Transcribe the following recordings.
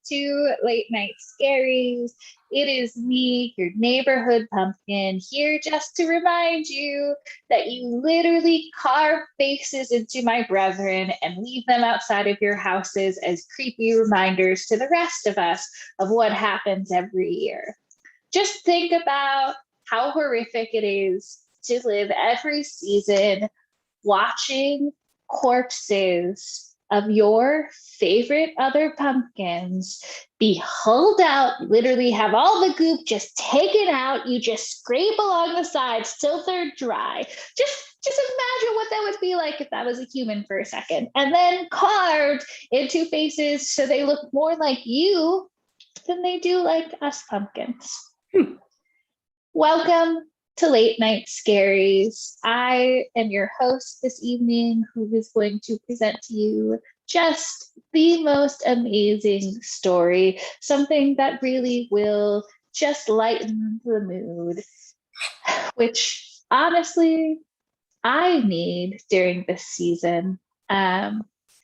to Late Night Scaries. It is me, your neighborhood pumpkin, here just to remind you that you literally carve faces into my brethren and leave them outside of your houses as creepy reminders to the rest of us of what happens every year. Just think about how horrific it is to live every season watching corpses of your favorite other pumpkins be hulled out, literally have all the goop just taken out. You just scrape along the sides till they're dry. Just imagine what that would be like if that was a human for a second. And then carved into faces so they look more like you than they do like us pumpkins. Welcome to Late Night Scaries. I am your host this evening, who is going to present to you just the most amazing story, something that really will just lighten the mood, which honestly I need during this season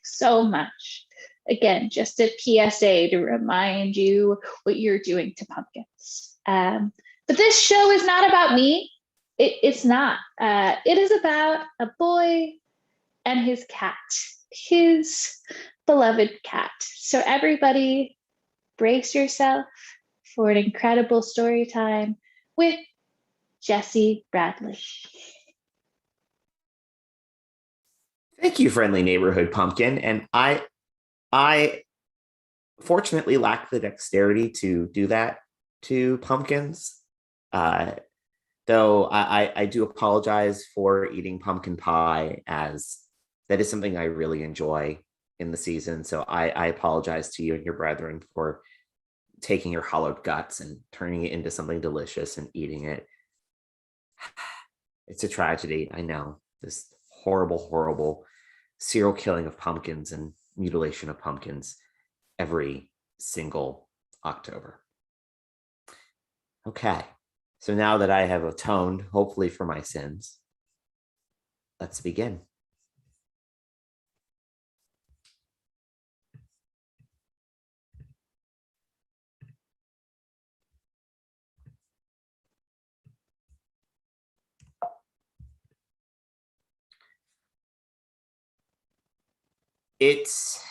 so much. Again, just a PSA to remind you what you're doing to pumpkins. But this show is not about me. It's not. It is about a boy and his cat, his beloved cat. So everybody, brace yourself for an incredible story time with Jesse Bradley. Thank you, friendly neighborhood pumpkin. And I fortunately lack the dexterity to do that to pumpkins. Though I do apologize for eating pumpkin pie, as that is something I really enjoy in the season. So I apologize to you and your brethren for taking your hollowed guts and turning it into something delicious and eating it. It's a tragedy. I know, this horrible, horrible serial killing of pumpkins and mutilation of pumpkins every single October. Okay. So now that I have atoned, hopefully, for my sins, let's begin. It's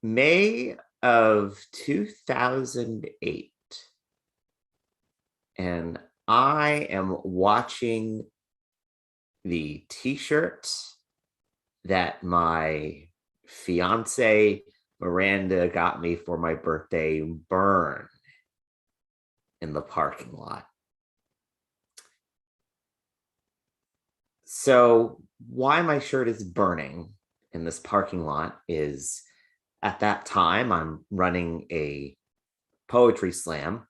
May of 2008. And I am watching the t-shirt that my fiance Miranda got me for my birthday burn in the parking lot. So why my shirt is burning in this parking lot is, at that time, I'm running a poetry slam.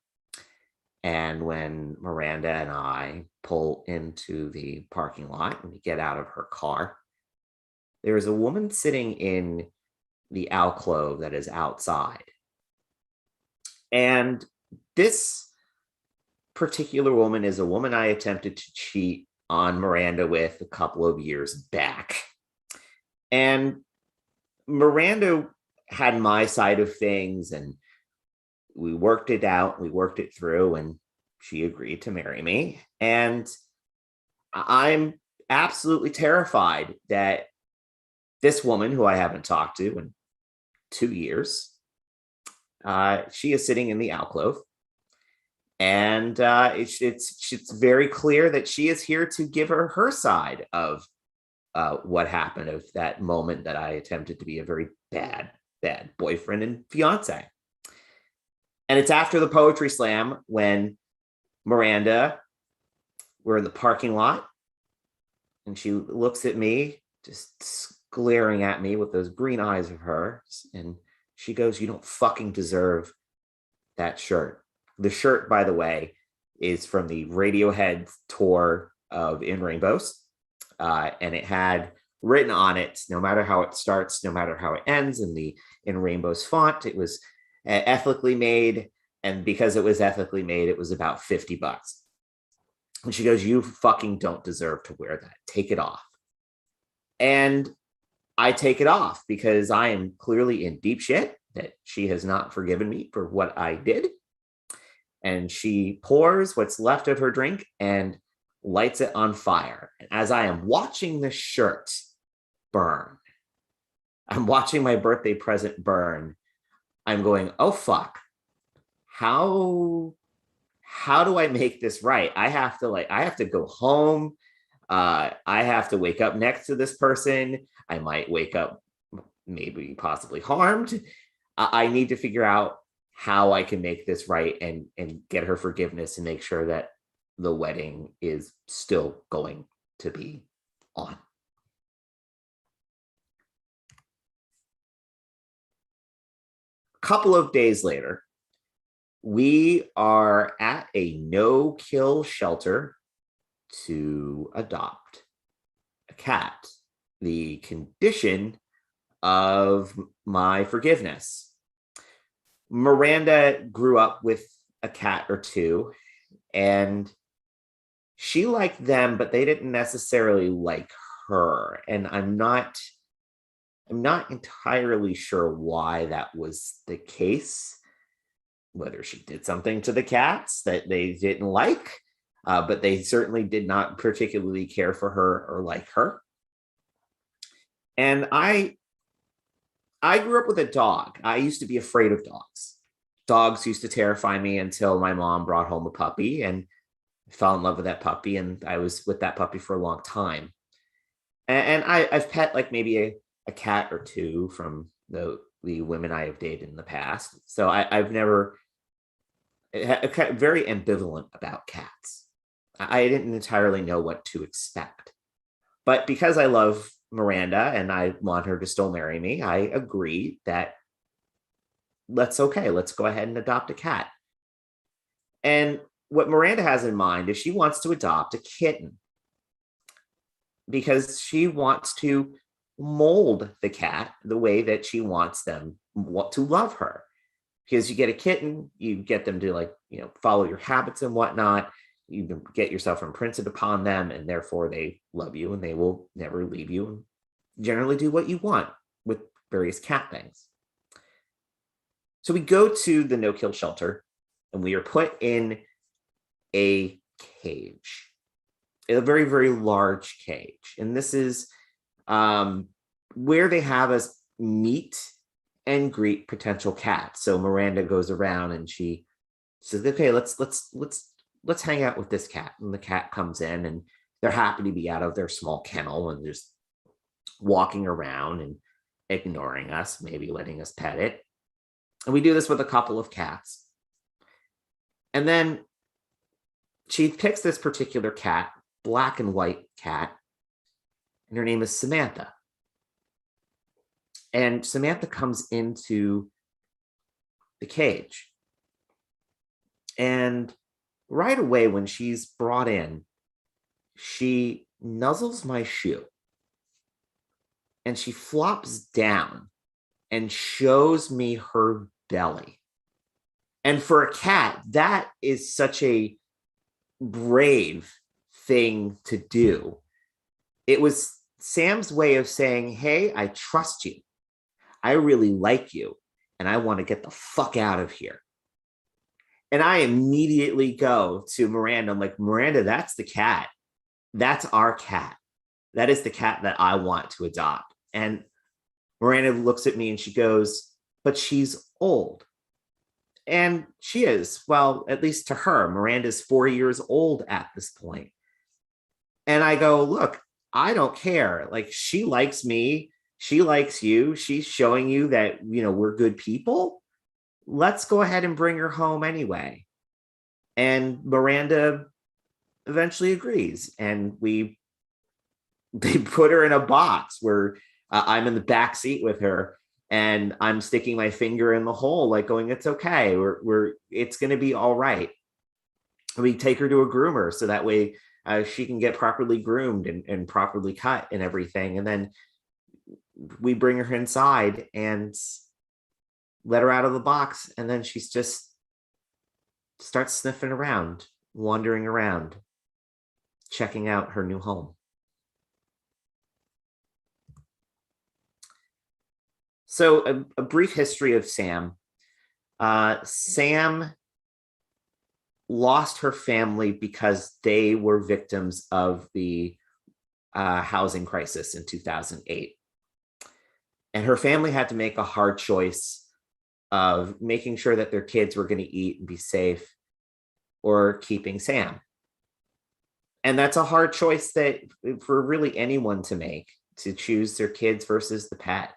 And when Miranda and I pull into the parking lot and we get out of her car, there is a woman sitting in the alcove that is outside. And this particular woman is a woman I attempted to cheat on Miranda with a couple of years back. And Miranda had my side of things, and we worked it out, we worked it through, and she agreed to marry me. And I'm absolutely terrified that this woman, who I haven't talked to in 2 years, she is sitting in the alcove. And it's very clear that she is here to give her side of what happened, of that moment that I attempted to be a very bad boyfriend and fiance. And it's after the poetry slam when Miranda, we're in the parking lot, and she looks at me, just glaring at me with those green eyes of hers. And she goes, "You don't fucking deserve that shirt." The shirt, by the way, is from the Radiohead tour of In Rainbows. And it had written on it, no matter how it starts, no matter how it ends, in the In Rainbows font. It was ethically made. And because it was ethically made, it was about $50. And she goes, "You fucking don't deserve to wear that. Take it off." And I take it off because I am clearly in deep shit. that she has not forgiven me for what I did. And she pours what's left of her drink and lights it on fire. And as I am watching the shirt burn, I'm watching my birthday present burn, I'm going, oh fuck, how do I make this right? I have to go home. I have to wake up next to this person. I might wake up maybe possibly harmed. I need to figure out how I can make this right and get her forgiveness and make sure that the wedding is still going to be on. A couple of days later, we are at a no-kill shelter to adopt a cat. The condition of my forgiveness. Miranda grew up with a cat or two, and she liked them, but they didn't necessarily like her. And I'm not entirely sure why that was the case, whether she did something to the cats that they didn't like, but they certainly did not particularly care for her or like her. And I grew up with a dog. I used to be afraid of dogs. Dogs used to terrify me until my mom brought home a puppy, and I fell in love with that puppy, and I was with that puppy for a long time. And I've pet like maybe a cat or two from the women I have dated in the past. So I've never very ambivalent about cats. I didn't entirely know what to expect. But because I love Miranda and I want her to still marry me, I agree that let's go ahead and adopt a cat. And what Miranda has in mind is she wants to adopt a kitten because she wants to mold the cat the way that she wants them to love her. Because you get a kitten, you get them to follow your habits and whatnot. You get yourself imprinted upon them, and therefore they love you and they will never leave you and generally do what you want with various cat things. So we go to the no-kill shelter and we are put in a cage, a very, very large cage. And this is where they have us meet and greet potential cats. So Miranda goes around and she says, okay, let's hang out with this cat. And the cat comes in and they're happy to be out of their small kennel and just walking around and ignoring us, maybe letting us pet it. And we do this with a couple of cats. And then she picks this particular cat, black and white cat, and her name is Samantha. And Samantha comes into the cage. And right away, when she's brought in, she nuzzles my shoe. And she flops down and shows me her belly. And for a cat, that is such a brave thing to do. It was Sam's way of saying, hey, I trust you. I really like you. And I want to get the fuck out of here. And I immediately go to Miranda. I'm like, Miranda, that's the cat. That's our cat. That is the cat that I want to adopt. And Miranda looks at me and she goes, but she's old. And she is. Well, at least to her, Miranda's 4 years old at this point. And I go, look, I don't care. Like, she likes me. She likes you. She's showing you that, we're good people. Let's go ahead and bring her home anyway. And Miranda eventually agrees. And they put her in a box where I'm in the back seat with her. And I'm sticking my finger in the hole, like going, it's okay. It's going to be all right. We take her to a groomer so that way she can get properly groomed and properly cut and everything. And then we bring her inside and let her out of the box. And then she's just starts sniffing around, wandering around, checking out her new home. So, a brief history of Sam. Sam lost her family because they were victims of the housing crisis in 2008. And her family had to make a hard choice of making sure that their kids were going to eat and be safe or keeping Sam. And that's a hard choice that for really anyone to make, to choose their kids versus the pet.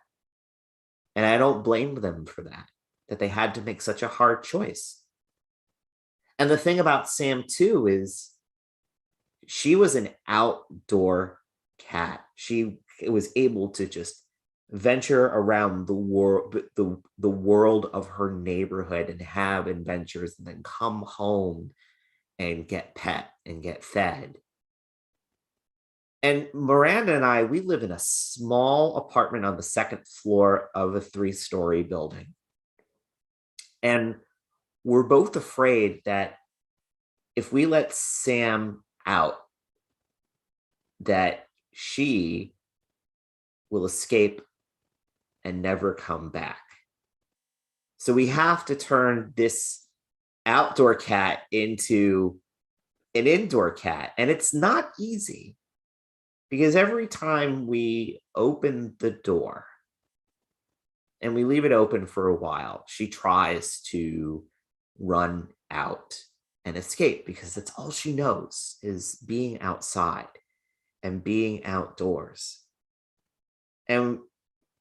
And I don't blame them for that they had to make such a hard choice. And the thing about Sam too is she was an outdoor cat. She was able to just venture around the world, the world of her neighborhood, and have adventures, and then come home and get pet and get fed. And Miranda and I, we live in a small apartment on the second floor of a 3-story building. And we're both afraid that if we let Sam out, that she will escape and never come back. So we have to turn this outdoor cat into an indoor cat. And it's not easy, because every time we open the door and we leave it open for a while, she tries to run out and escape, because that's all she knows is being outside and being outdoors. And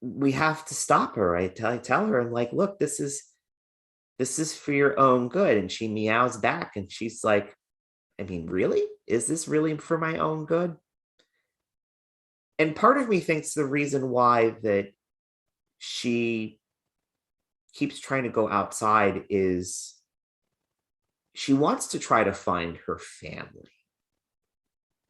we have to stop her. I tell her, I'm like, look, this is for your own good. And she meows back and she's like, I mean, really? Is this really for my own good? And part of me thinks the reason why that she keeps trying to go outside is she wants to try to find her family,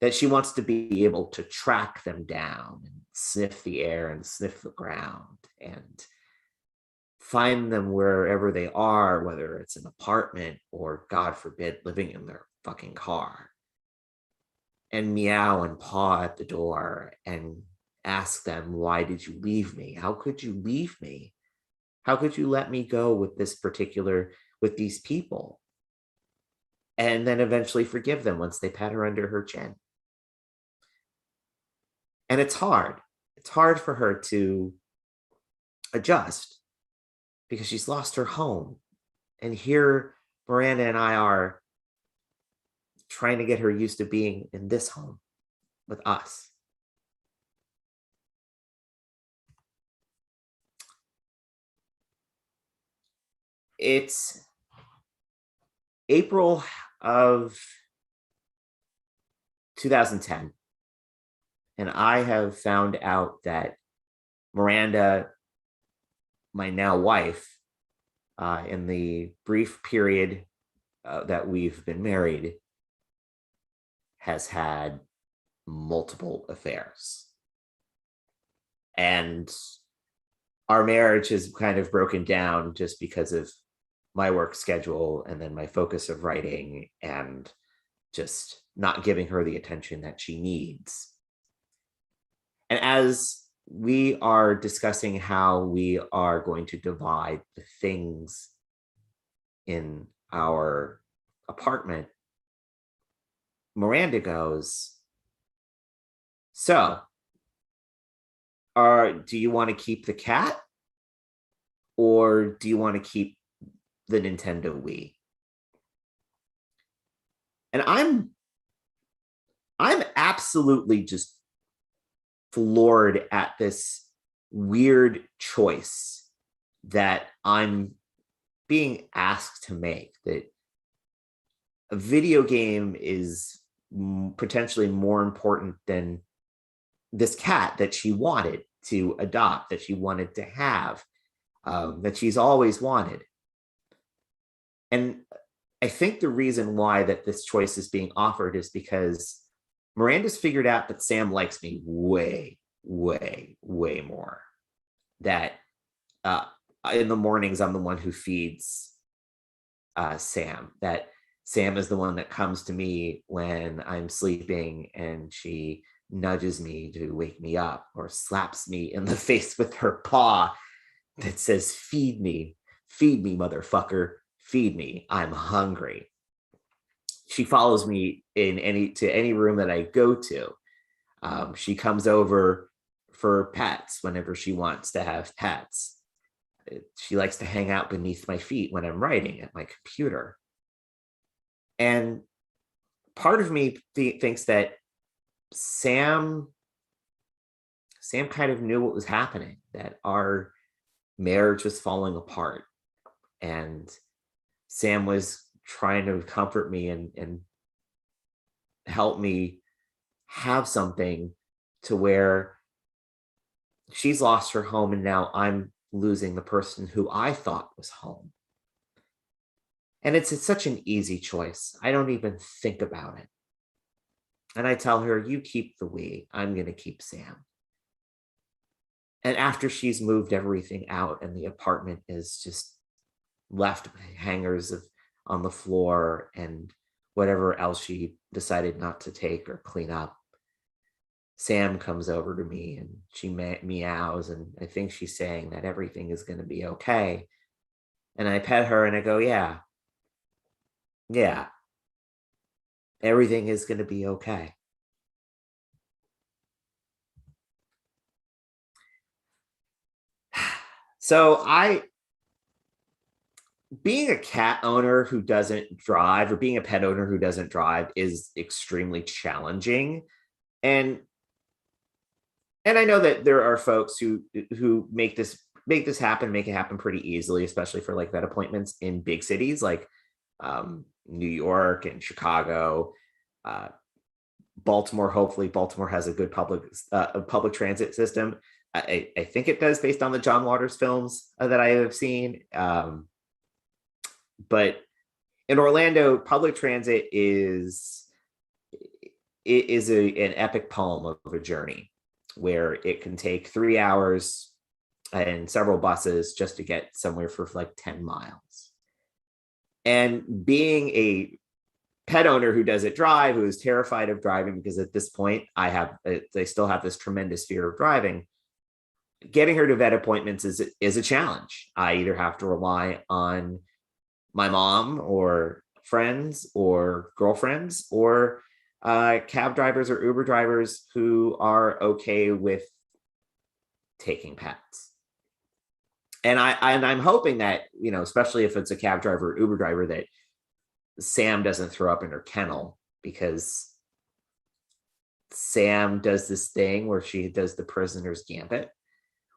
that she wants to be able to track them down and sniff the air and sniff the ground and find them wherever they are, whether it's an apartment or, God forbid, living in their fucking car, and meow and paw at the door and ask them, why did you leave me? How could you leave me? How could you let me go with with these people? And then eventually forgive them once they pat her under her chin. And it's hard. It's hard for her to adjust because she's lost her home. And here Miranda and I are trying to get her used to being in this home with us. It's April of 2010. And I have found out that Miranda, my now wife, in the brief period that we've been married, has had multiple affairs. And our marriage has kind of broken down just because of my work schedule and then my focus of writing and just not giving her the attention that she needs. And as we are discussing how we are going to divide the things in our apartment, Miranda goes, so, do you want to keep the cat, or do you want to keep the Nintendo Wii? And I'm absolutely just floored at this weird choice that I'm being asked to make, that a video game is potentially more important than this cat that she wanted to adopt, that she wanted to have, that she's always wanted. And I think the reason why that this choice is being offered is because Miranda's figured out that Sam likes me way, way, way more. That in the mornings, I'm the one who feeds Sam. That Sam is the one that comes to me when I'm sleeping and she nudges me to wake me up or slaps me in the face with her paw that says, feed me, motherfucker, feed me, I'm hungry. She follows me in any room that I go to. She comes over for pets whenever she wants to have pets. She likes to hang out beneath my feet when I'm writing at my computer. And part of me thinks that Sam kind of knew what was happening, that our marriage was falling apart, and Sam was trying to comfort me and help me have something to where she's lost her home and now I'm losing the person who I thought was home. And it's such an easy choice. I don't even think about it. And I tell her, you keep the we, I'm going to keep Sam. And after she's moved everything out and the apartment is just left with hangers on the floor and whatever else she decided not to take or clean up, Sam comes over to me and she meows, and I think she's saying that everything is going to be okay. And I pet her and I go, yeah, everything is going to be okay. So being a cat owner who doesn't drive, or being a pet owner who doesn't drive, is extremely challenging. And I know that there are folks who make it happen pretty easily, especially for like vet appointments in big cities like New York and Chicago, Baltimore. Hopefully, Baltimore has a good public transit system. I think it does, based on the John Waters films that I have seen. But in Orlando, public transit is an epic poem of a journey, where it can take 3 hours and several buses just to get somewhere for like 10 miles. And being a pet owner who doesn't drive, who is terrified of driving, because at this point I still have this tremendous fear of driving, getting her to vet appointments is a challenge. I either have to rely on my mom or friends or girlfriends or cab drivers or Uber drivers who are okay with taking pets. And I'm hoping that, especially if it's a cab driver or Uber driver, that Sam doesn't throw up in her kennel, because Sam does this thing where she does the prisoner's gambit,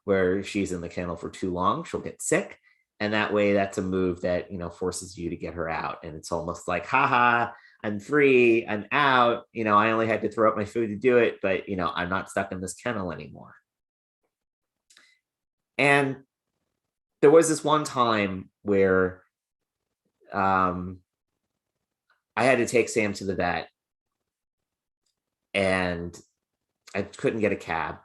where she's in the kennel for too long, she'll get sick. And that way, that's a move that, forces you to get her out. And it's almost like, haha, I'm free, I'm out. I only had to throw up my food to do it, but, I'm not stuck in this kennel anymore. And there was this one time where I had to take Sam to the vet, and I couldn't get a cab,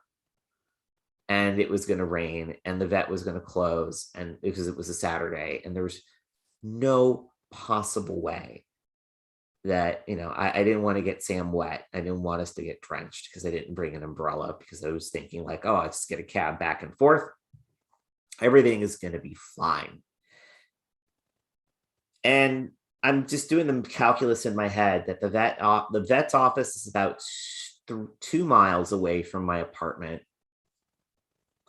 and it was going to rain, and the vet was going to close, and because it was a Saturday, and there was no possible way that, I didn't want to get Sam wet. I didn't want us to get drenched, because I didn't bring an umbrella, because I was thinking like, oh, I just get a cab back and forth. Everything is going to be fine. And I'm just doing the calculus in my head that the vet's office is about 2 miles away from my apartment.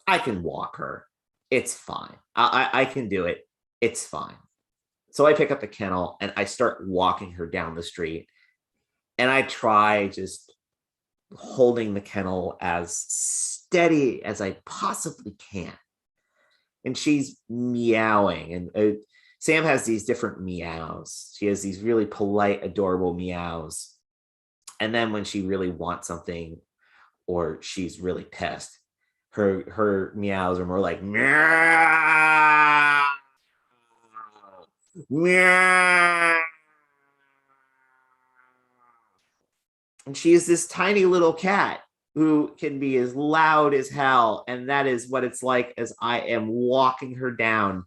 I can walk her. It's fine. I can do it. It's fine. So I pick up the kennel and I start walking her down the street. And I try just holding the kennel as steady as I possibly can. And she's meowing. And Sam has these different meows. She has these really polite, adorable meows. And then when she really wants something, or she's really pissed, her meows are more like meow, meow. And she is this tiny little cat who can be as loud as hell. And that is what it's like as I am walking her down.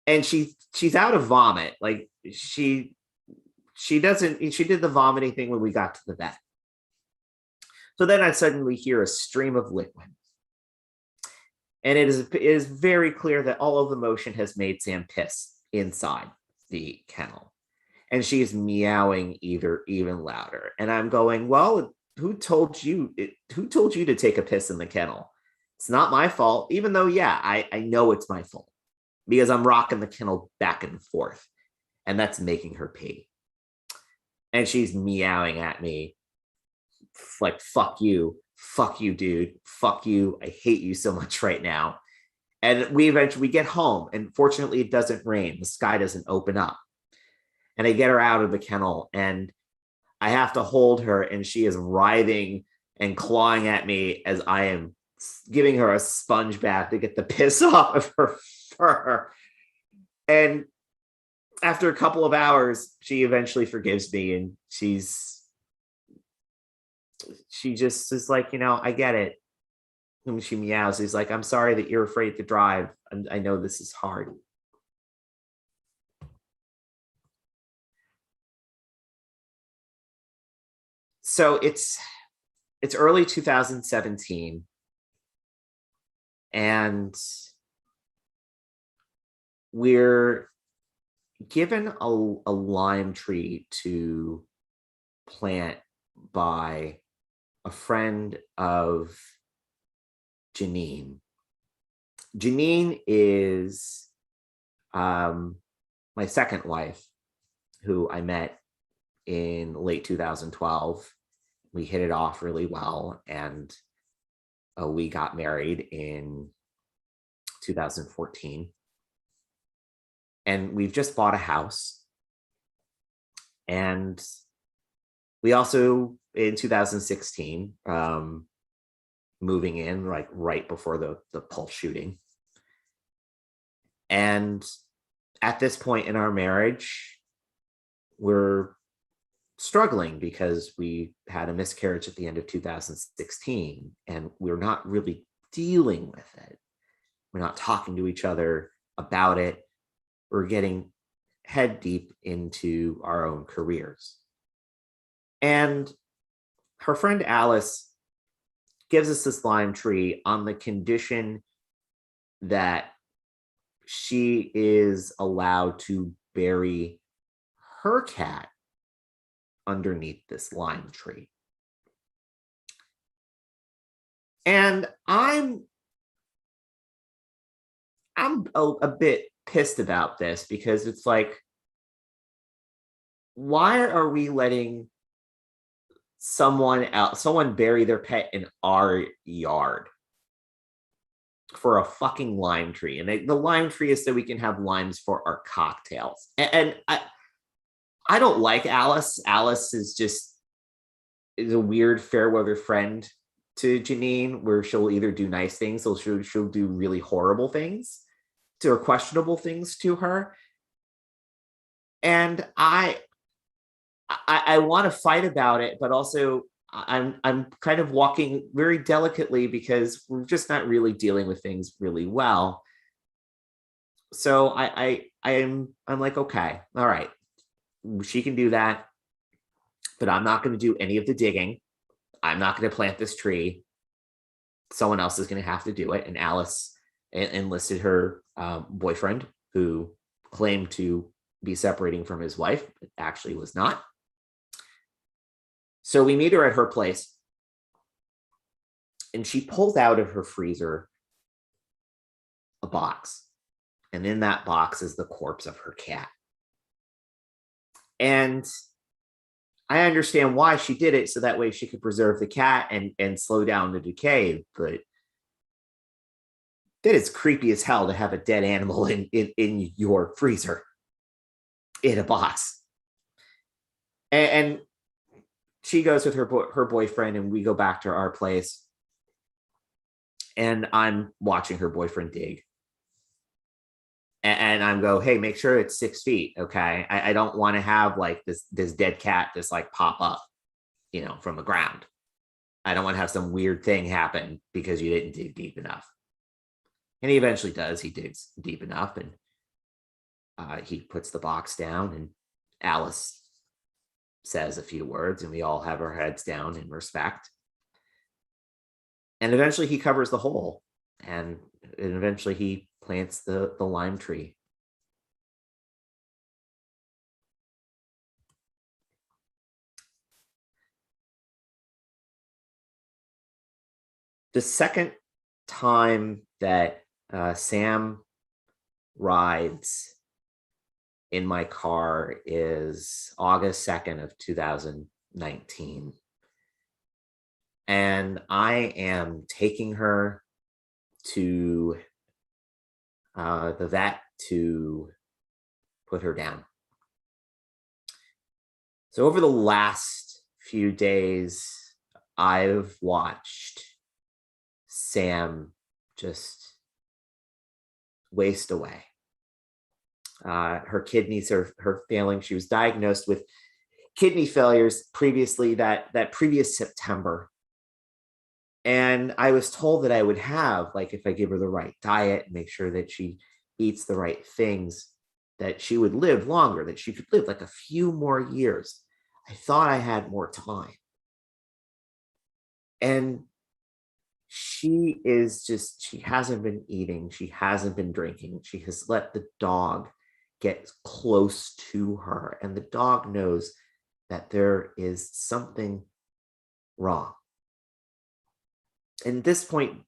And she's out of vomit. Like she did the vomiting thing when we got to the vet. So then I suddenly hear a stream of liquid. And it is very clear that all of the motion has made Sam piss inside the kennel. And she is meowing even louder. And I'm going, well, who told you to take a piss in the kennel? It's not my fault, even though, yeah, I know it's my fault because I'm rocking the kennel back and forth, and that's making her pee. And she's meowing at me like, fuck you, dude, fuck you. I hate you so much right now. And we get home, and fortunately, it doesn't rain. The sky doesn't open up. And I get her out of the kennel, and I have to hold her, and she is writhing and clawing at me as I am giving her a sponge bath to get the piss off of her fur. And after a couple of hours, she eventually forgives me, and she just is like, I get it. When she meows, he's like, I'm sorry that you're afraid to drive. I know this is hard. So it's early 2017, and we're given a lime tree to plant by a friend of Janine. Janine is my second wife, who I met in late 2012. We hit it off really well, and we got married in 2014. And we've just bought a house. And we also, in 2016, moving in like right before the Pulse shooting. And at this point in our marriage, we're struggling because we had a miscarriage at the end of 2016, and we're not really dealing with it. We're not talking to each other about it. We're getting head deep into our own careers. And her friend Alice gives us this lime tree on the condition that she is allowed to bury her cat underneath this lime tree. And I'm a bit pissed about this, because it's like, why are we letting someone bury their pet in our yard for a fucking lime tree? And the lime tree is so we can have limes for our cocktails. And I don't like Alice. Alice is a weird fair weather friend to Janine, where she'll either do nice things or she'll do really horrible things or questionable things to her. And I want to fight about it, but also I'm kind of walking very delicately, because we're just not really dealing with things really well. So I'm like, okay, all right, she can do that, but I'm not going to do any of the digging. I'm not going to plant this tree. Someone else is going to have to do it. And Alice enlisted her boyfriend, who claimed to be separating from his wife, but actually was not. So we meet her at her place, and she pulls out of her freezer a box. And in that box is the corpse of her cat. And I understand why she did it, so that way she could preserve the cat and slow down the decay. But that is creepy as hell to have a dead animal in your freezer in a box. And she goes with her boyfriend, and we go back to our place. And I'm watching her boyfriend dig. And I'm go, hey, make sure it's 6 feet, okay? I don't want to have like this dead cat just like pop up, from the ground. I don't want to have some weird thing happen because you didn't dig deep enough. And he eventually does. He digs deep enough, and he puts the box down, and Alice says a few words, and we all have our heads down in respect. And eventually he covers the hole, and eventually he plants the lime tree. The second time that Sam rides in my car is August 2nd of 2019. And I am taking her to the vet to put her down. So over the last few days, I've watched Sam just waste away. Her kidneys are failing. She was diagnosed with kidney failures previously, that previous September. And I was told that I would have, like, if I give her the right diet, make sure that she eats the right things, that she would live longer, that she could live like a few more years. I thought I had more time. And she hasn't been eating. She hasn't been drinking. She has let the dog get close to her. And the dog knows that there is something wrong. And at this point,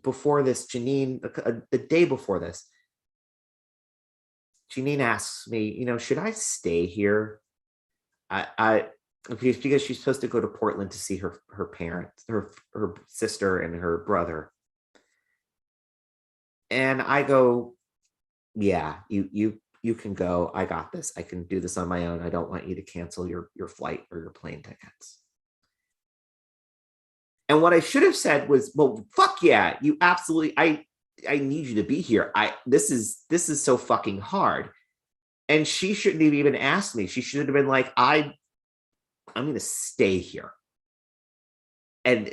before this, Janine, the day before this, Janine asks me, should I stay here? I because she's supposed to go to Portland to see her parents, her sister and her brother. And I go, yeah, you can go. I got this. I can do this on my own. I don't want you to cancel your flight or your plane tickets. And what I should have said was, well, fuck yeah, you absolutely, I need you to be here. This is so fucking hard. And she shouldn't have even asked me. She should have been like, I'm going to stay here. And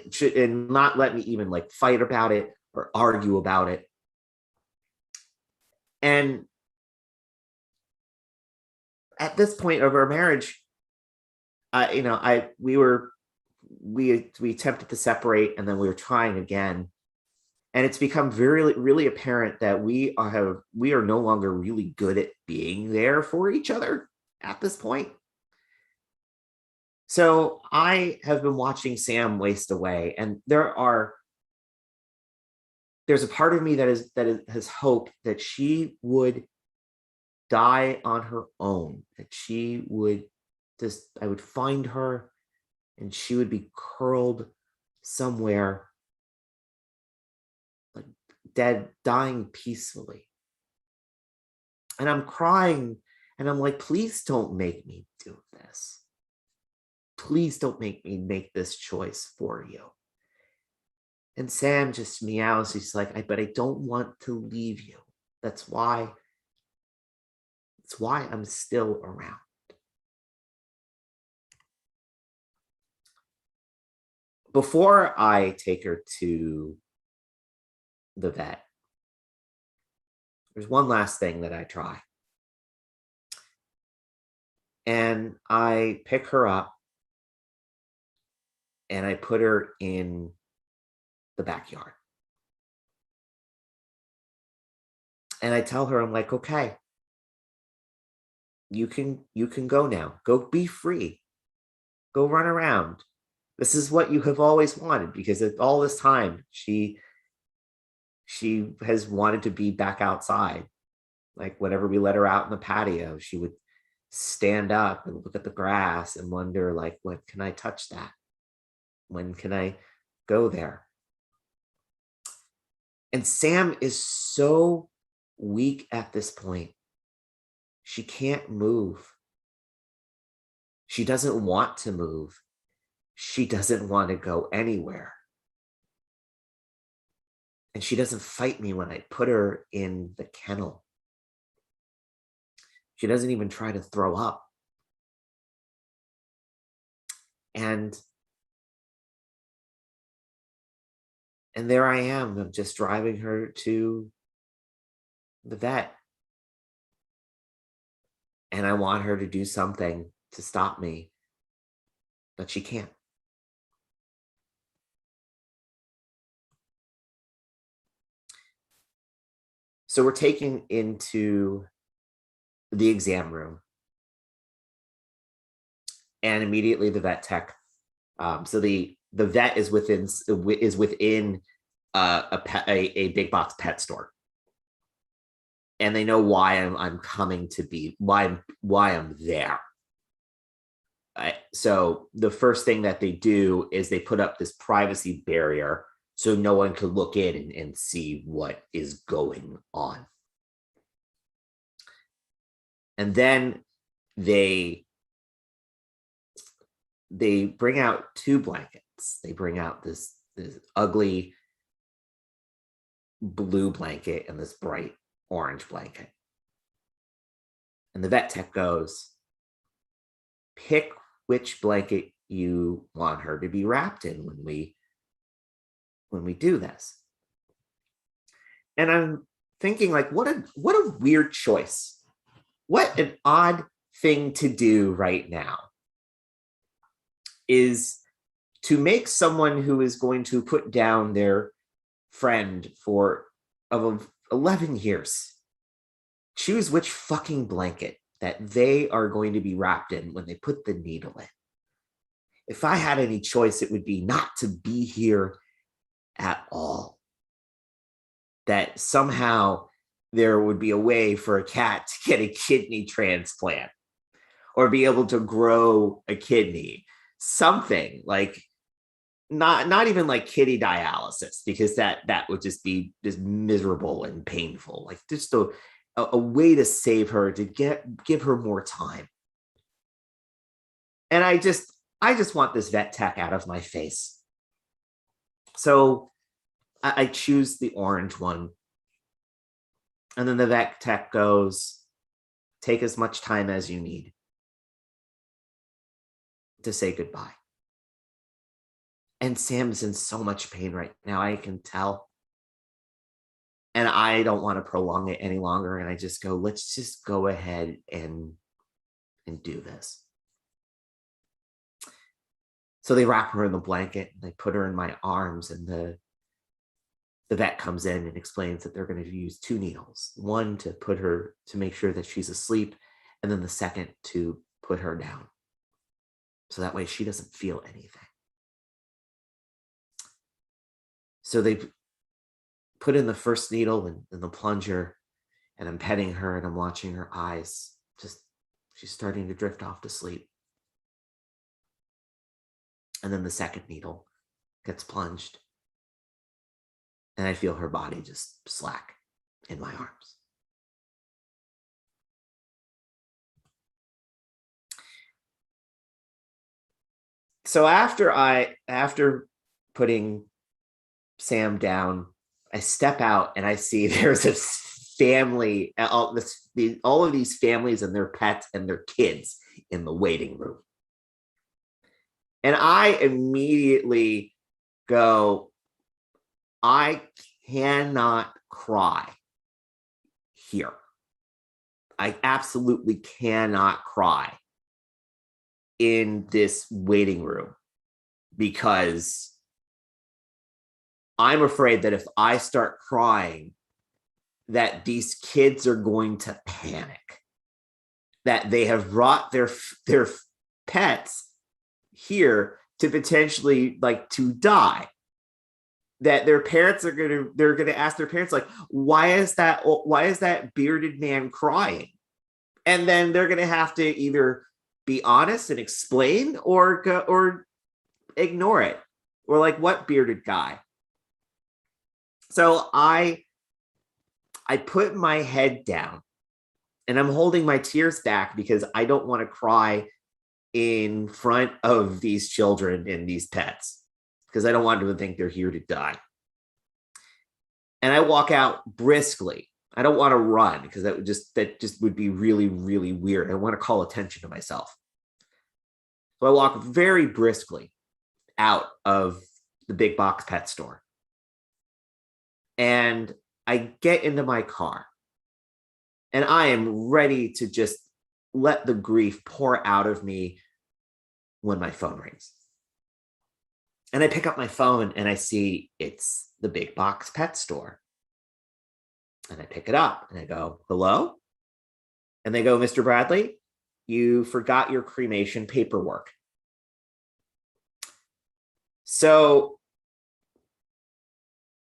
not let me even like fight about it or argue about it. And at this point of our marriage, we attempted to separate, and then we were trying again. And it's become very, really apparent that we are no longer really good at being there for each other at this point. So I have been watching Sam waste away, and there's a part of me that has hoped that she would die on her own, that she would I would find her and she would be curled somewhere, like dead, dying peacefully. And I'm crying and I'm like, please don't make me do this. Please don't make me make this choice for you. And Sam just meows. He's like, but I don't want to leave you. That's why I'm still around. Before I take her to the vet, there's one last thing that I try. And I pick her up and I put her in the backyard. And I tell her, I'm like, okay, you can go now. Go be free. Go run around. This is what you have always wanted, because all this time she has wanted to be back outside. Like whenever we let her out in the patio, she would stand up and look at the grass and wonder, like, when can I touch that? When can I go there? And Sam is so weak at this point. She can't move. She doesn't want to move. She doesn't want to go anywhere. And she doesn't fight me when I put her in the kennel. She doesn't even try to throw up. And there I am. I'm just driving her to the vet. And I want her to do something to stop me, but she can't. So we're taken into the exam room, and immediately the vet tech. So the vet is within a big box pet store, and they know why I'm coming to be why I'm there. So the first thing that they do is they put up this privacy barrier so no one could look in and see what is going on. And then they bring out two blankets. They bring out this ugly blue blanket and this bright orange blanket. And the vet tech goes, pick which blanket you want her to be wrapped in when we do this. And I'm thinking, like, what a weird choice. What an odd thing to do right now is to make someone who is going to put down their friend of 11 years choose which fucking blanket that they are going to be wrapped in when they put the needle in. If I had any choice, it would be not to be here at all. That somehow there would be a way for a cat to get a kidney transplant or be able to grow a kidney. Something like not even like kitty dialysis, because that would just be just miserable and painful. Like just a way to save her, to give her more time. And I just want this vet tech out of my face. So I choose the orange one. And then the vet tech goes, take as much time as you need to say goodbye. And Sam's in so much pain right now, I can tell. And I don't want to prolong it any longer. And I just go, let's just go ahead and do this. So they wrap her in the blanket, and they put her in my arms, and the vet comes in and explains that they're going to use two needles, one to put her, to make sure that she's asleep, and then the second to put her down. So that way she doesn't feel anything. So they put in the first needle in the plunger, and I'm petting her and I'm watching her eyes. She's starting to drift off to sleep. And then the second needle gets plunged, and I feel her body just slack in my arms. So after putting Sam down, I step out and I see there's a family, all of these families and their pets and their kids in the waiting room. And I immediately go, I cannot cry here. I absolutely cannot cry in this waiting room, because I'm afraid that if I start crying, that these kids are going to panic, that they have brought their pets here to potentially like to die, that their parents are they're gonna ask their parents, like, why is that bearded man crying? And then they're gonna have to either be honest and explain, or ignore it, or like, what bearded guy? So I put my head down, and I'm holding my tears back because I don't want to cry in front of these children and these pets, because I don't want them to think they're here to die. And I walk out briskly. I don't want to run, because that just would be really, really weird. I want to call attention to myself. So I walk very briskly out of the big box pet store. And I get into my car, and I am ready to just let the grief pour out of me when my phone rings. And I pick up my phone and I see it's the big box pet store. And I pick it up and I go, hello? And they go, Mr. Bradley, you forgot your cremation paperwork. So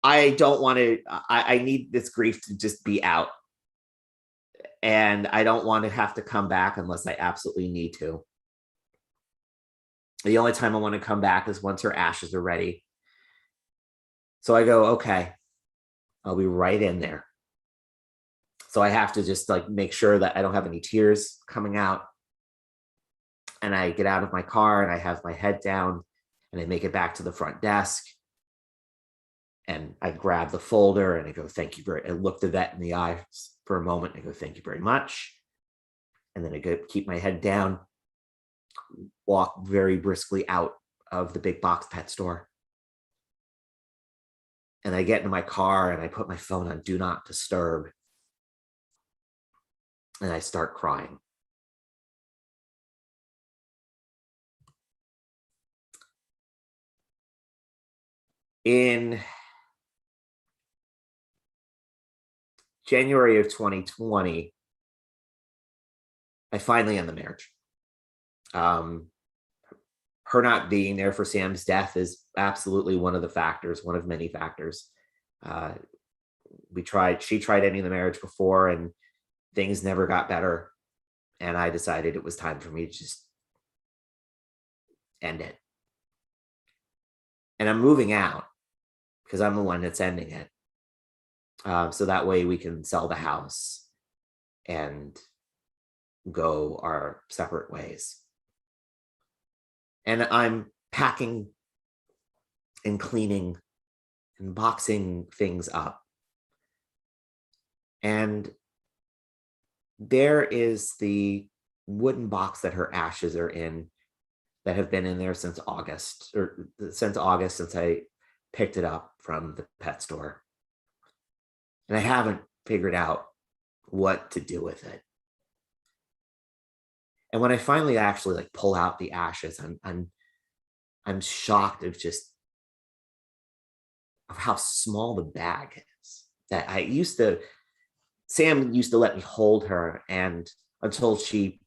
I don't want to, I need this grief to just be out. And I don't want to have to come back unless I absolutely need to. The only time I want to come back is once her ashes are ready. So I go, okay, I'll be right in there. So I have to just like make sure that I don't have any tears coming out. And I get out of my car and I have my head down and I make it back to the front desk. And I grab the folder and I go, thank you very, I look the vet in the eyes for a moment. And I go, thank you very much. And then I go keep my head down, walk very briskly out of the big box pet store. And I get into my car and I put my phone on do not disturb. And I start crying. In January of 2020, I finally end the marriage. Her not being there for Sam's death is absolutely one of the factors, one of many factors. She tried ending the marriage before and things never got better. And I decided it was time for me to just end it. And I'm moving out because I'm the one that's ending it. So that way we can sell the house and go our separate ways. And I'm packing and cleaning and boxing things up. And there is the wooden box that her ashes are in that have been in there since August, since I picked it up from the pet store. And I haven't figured out what to do with it. And when I finally actually like pull out the ashes, I'm shocked of just of how small the bag is. That Sam used to let me hold her, and until she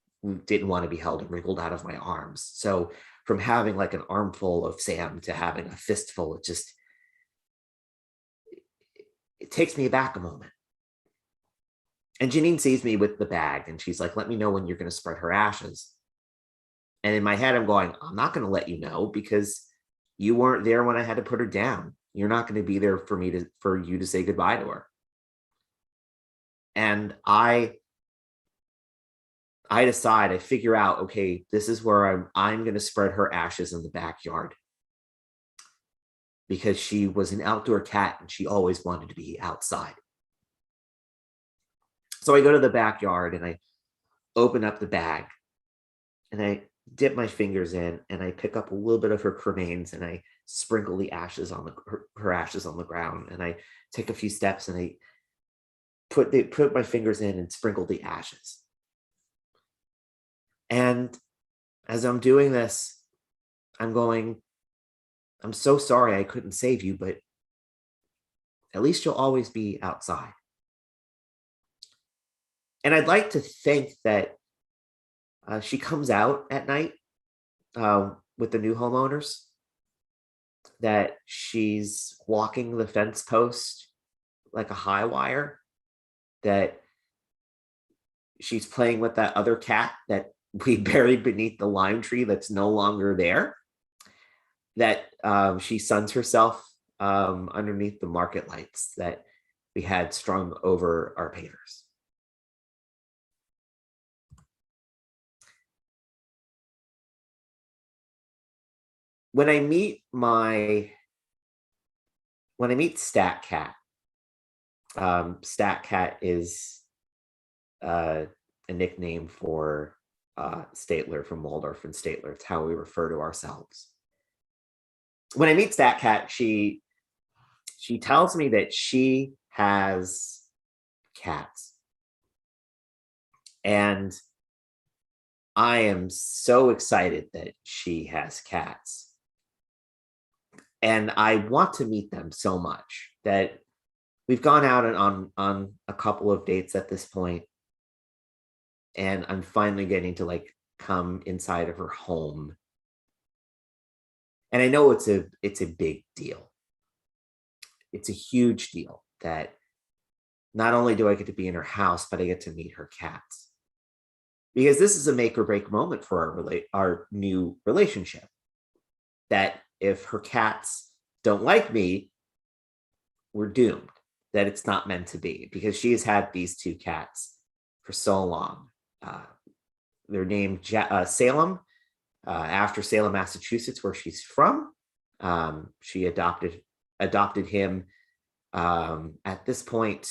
didn't want to be held and wriggled out of my arms. So from having like an armful of Sam to having a fistful, it takes me back a moment. And Janine sees me with the bag and she's like, let me know when you're going to spread her ashes. And in my head, I'm going, I'm not going to let you know because you weren't there when I had to put her down. You're not going to be there for you to say goodbye to her. And I decide, I figure out, okay, this is where I'm going to spread her ashes in the backyard because she was an outdoor cat and she always wanted to be outside. So I go to the backyard and I open up the bag and I dip my fingers in and I pick up a little bit of her cremains and I sprinkle the ashes on her ashes on the ground. And I take a few steps and I put my fingers in and sprinkle the ashes. And as I'm doing this, I'm going, I'm so sorry I couldn't save you, but at least you'll always be outside. And I'd like to think that she comes out at night with the new homeowners, that she's walking the fence post like a high wire, that she's playing with that other cat that we buried beneath the lime tree that's no longer there, that she suns herself underneath the market lights that we had strung over our pavers. When I meet Stat Cat, Stat Cat is a nickname for Statler from Waldorf and Statler. It's how we refer to ourselves. When I meet Stat Cat, she tells me that she has cats. And I am so excited that she has cats. And I want to meet them so much that we've gone out and on a couple of dates at this point, and I'm finally getting to like come inside of her home. And I know it's a big deal. It's a huge deal that not only do I get to be in her house, but I get to meet her cats. Because this is a make or break moment for our new relationship. That if her cats don't like me, we're doomed. That it's not meant to be, because she has had these two cats for so long. They're named Salem, after Salem, Massachusetts, where she's from. She adopted him at this point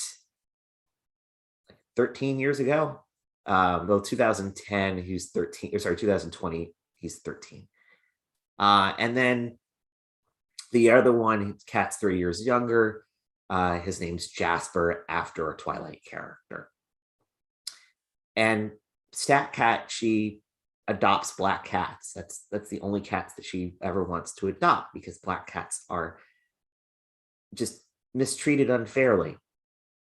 13 years ago. Well, 2010, he's 13, or sorry, 2020, he's 13. And then the other one, his cat's 3 years younger. His name's Jasper, after a Twilight character. And Stat Cat, she adopts black cats. That's the only cats that she ever wants to adopt, because black cats are just mistreated unfairly.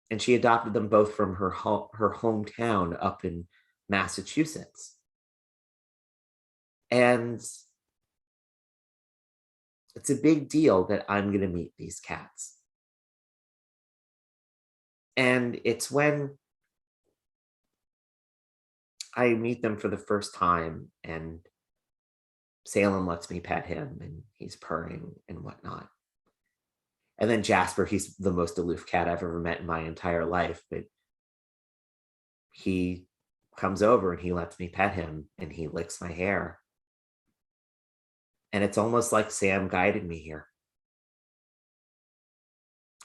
And she adopted them both from her hometown up in Massachusetts. And it's a big deal that I'm going to meet these cats. And it's when I meet them for the first time, and Salem lets me pet him, and he's purring and whatnot. And then Jasper, he's the most aloof cat I've ever met in my entire life, but he comes over and he lets me pet him, and he licks my hair. And it's almost like Sam guided me here.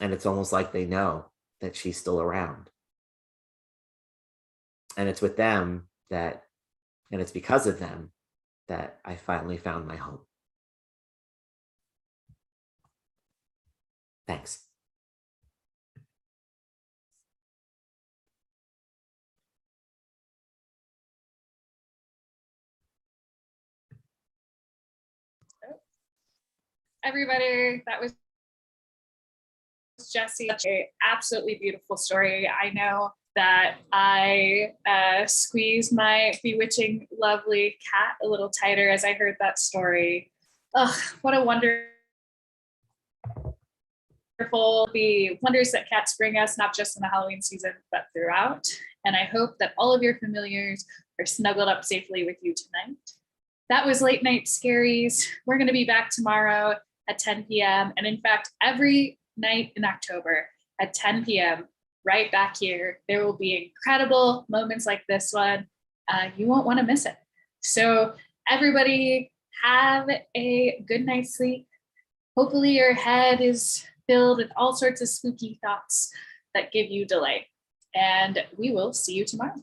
And it's almost like they know that she's still around. And it's with them that, and it's because of them, that I finally found my home. Thanks. Everybody, that was Jesse. An absolutely beautiful story. I know that I squeezed my bewitching, lovely cat a little tighter as I heard that story. Ugh, what a wonderful the wonders that cats bring us, not just in the Halloween season, but throughout. And I hope that all of your familiars are snuggled up safely with you tonight. That was Late Night Scaries. We're going to be back tomorrow at 10 p.m. And in fact, every night in October at 10 p.m., right back here, there will be incredible moments like this one. You won't want to miss it. So everybody have a good night's sleep. Hopefully your head is filled with all sorts of spooky thoughts that give you delight. And we will see you tomorrow.